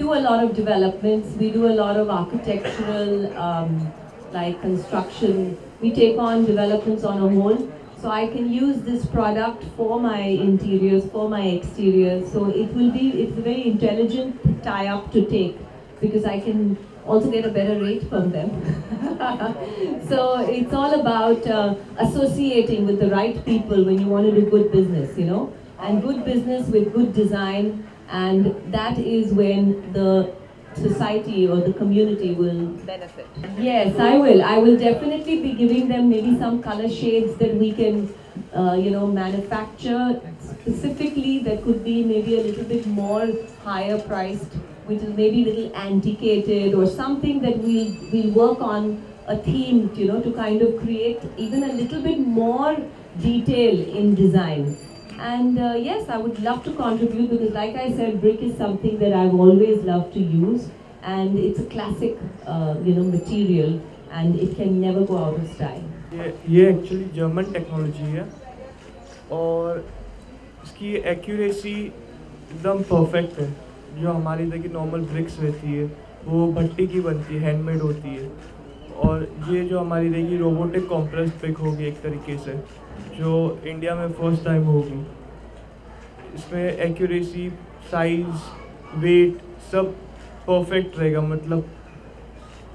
do a lot of developments. We do a lot of architectural, like construction. We take on developments on a whole. So I can use this product for my interiors, for my exteriors. So it's a very intelligent tie-up to take, because I can also get a better rate from them. So it's all about associating with the right people when you want to do good business, you know, and good business with good design, and that is when the society or the community will benefit. Yes, I will. I will definitely be giving them maybe some color shades that we can, you know, manufacture specifically, that could be maybe a little bit more higher priced, which is maybe a little antiquated or something, that we'll work on a theme, you know, to kind of create even a little bit more detail in design. And yes, I would love to contribute, because like I said, brick is something that I've always loved to use, and it's a classic, you know, material, and it can never go out of style. ये actually German technology है और इसकी accuracy एकदम perfect है। जो हमारी इधर की नॉर्मल ब्रिक्स रहती है वो भट्टी की बनती है, हैंडमेड होती है, और ये जो हमारी रहेगी रोबोटिक कॉम्प्रेस्ड ब्रिक होगी एक तरीके से, जो इंडिया में फर्स्ट टाइम होगी। इसमें एक्यूरेसी, साइज़, वेट सब परफेक्ट रहेगा, मतलब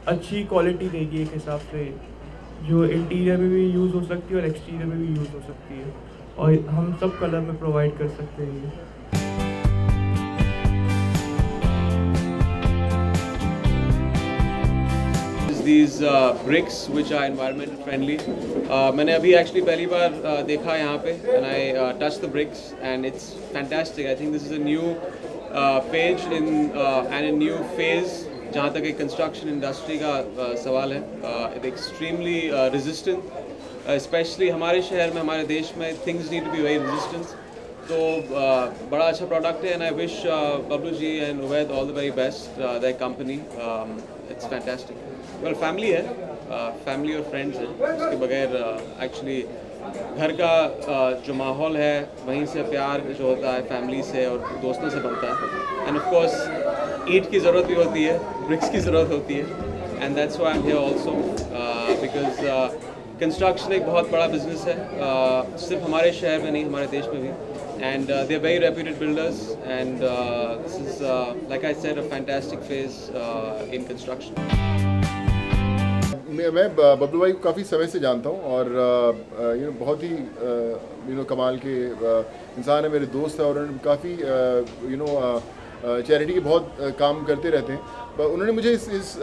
अच्छी क्वालिटी रहेगी एक हिसाब से, जो इंटीरियर में भी यूज़ हो सकती है और एक्सटीरियर में भी यूज़ हो सकती है, और हम सब कलर में प्रोवाइड कर सकते हैं ये। These bricks which are environmental friendly. मैंने अभी actually पहली बार देखा यहाँ पे, and I touched the bricks and it's fantastic. I think this is a new page in and a new phase जहाँ तक एक construction industry का सवाल है. It's extremely resistant, especially हमारे शहर में, हमारे देश में things need to be very resistant. तो बड़ा अच्छा product है, and I wish Bablu ji and Ubaid all the very best, their company. It's fantastic. Well, family है, family और friends हैं, उसके बगैर actually घर का जो माहौल है वहीं से प्यार जो होता है फैमिली से और दोस्तों से बनता है, and of course ईंट की ज़रूरत भी होती है, bricks की ज़रूरत होती है, and that's why I'm here also, because construction एक बहुत बड़ा business है, सिर्फ हमारे शहर में नहीं, हमारे देश में भी, and they're very reputed builders, and this is like I said, a fantastic phase in construction. मैं बबलू भाई को काफ़ी समय से जानता हूँ, और यू नो बहुत ही यू नो कमाल के इंसान है, मेरे दोस्त हैं, और उन्होंने काफ़ी यू नो चैरिटी के बहुत काम करते रहते हैं। पर उन्होंने मुझे इस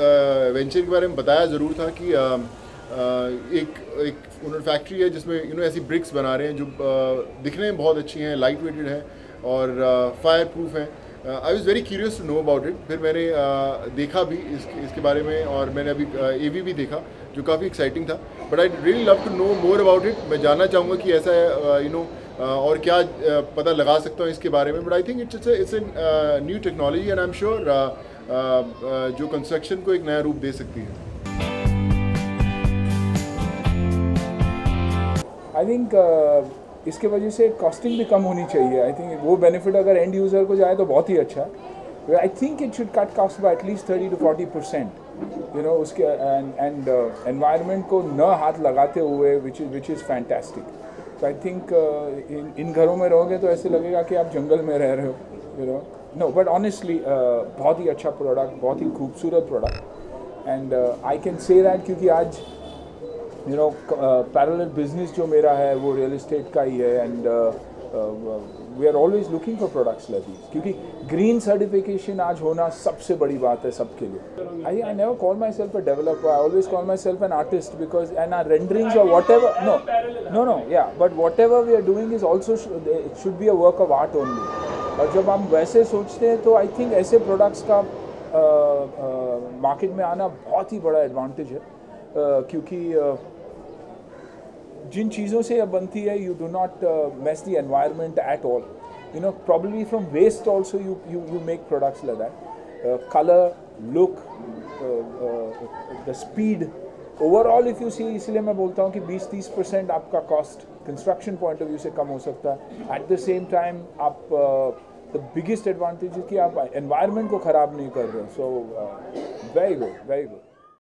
वेंचर के बारे में बताया ज़रूर था कि एक उन्होंने फैक्ट्री है जिसमें यू नो ऐसी ब्रिक्स बना रहे हैं जो दिखने में बहुत अच्छी हैं, लाइट वेटेड हैं और फायर प्रूफ हैं। I was very curious to know about it. फिर मैंने देखा भी इसके बारे में, और मैंने अभी AV भी देखा जो काफ़ी एक्साइटिंग था। But I really love to know more about it. मैं जानना चाहूँगा कि ऐसा यू नो और क्या पता लगा सकता हूँ इसके बारे में। But I think it's a new technology, and I am sure जो कंस्ट्रक्शन को एक नया रूप दे सकती है। आई थिंक इसके वजह से कॉस्टिंग भी कम होनी चाहिए। आई थिंक वो बेनिफिट अगर एंड यूज़र को जाए तो बहुत ही अच्छा है। I think it should cut cost by at least 30 to 40%, you know, उसके एंड एनवायरनमेंट को न हाथ लगाते हुए, विच इज़ फैंटास्टिक। तो आई थिंक इन घरों में रहोगे तो ऐसे लगेगा कि आप जंगल में रह रहे हो, you know. No, but honestly बहुत ही अच्छा प्रोडक्ट, बहुत ही खूबसूरत product, and I can say that क्योंकि आज यू नो पैरेलल बिजनेस जो मेरा है वो रियल एस्टेट का ही है, and we are always looking for products like this, क्योंकि ग्रीन सर्टिफिकेशन आज होना सबसे बड़ी बात है सबके लिए। I never call myself a developer, I always call myself an artist, because and our renderings और वॉट एवर नो या but whatever we are doing is also should be a work of art only. और जब हम वैसे सोचते हैं तो I think ऐसे प्रोडक्ट्स का मार्केट में आना बहुत ही बड़ा एडवांटेज है, क्योंकि जिन चीज़ों से अब बनती है, you do not mess the environment at all, you know, probably from waste also you make products like that, colour, look, the speed, overall if you see, इसलिए मैं बोलता हूँ कि 20-30% आपका cost construction point of view से कम हो सकता है। एट द सेम टाइम आप द बिगेस्ट एडवांटेज कि आप एनवायरनमेंट को ख़राब नहीं कर रहे हो. So very good, very good.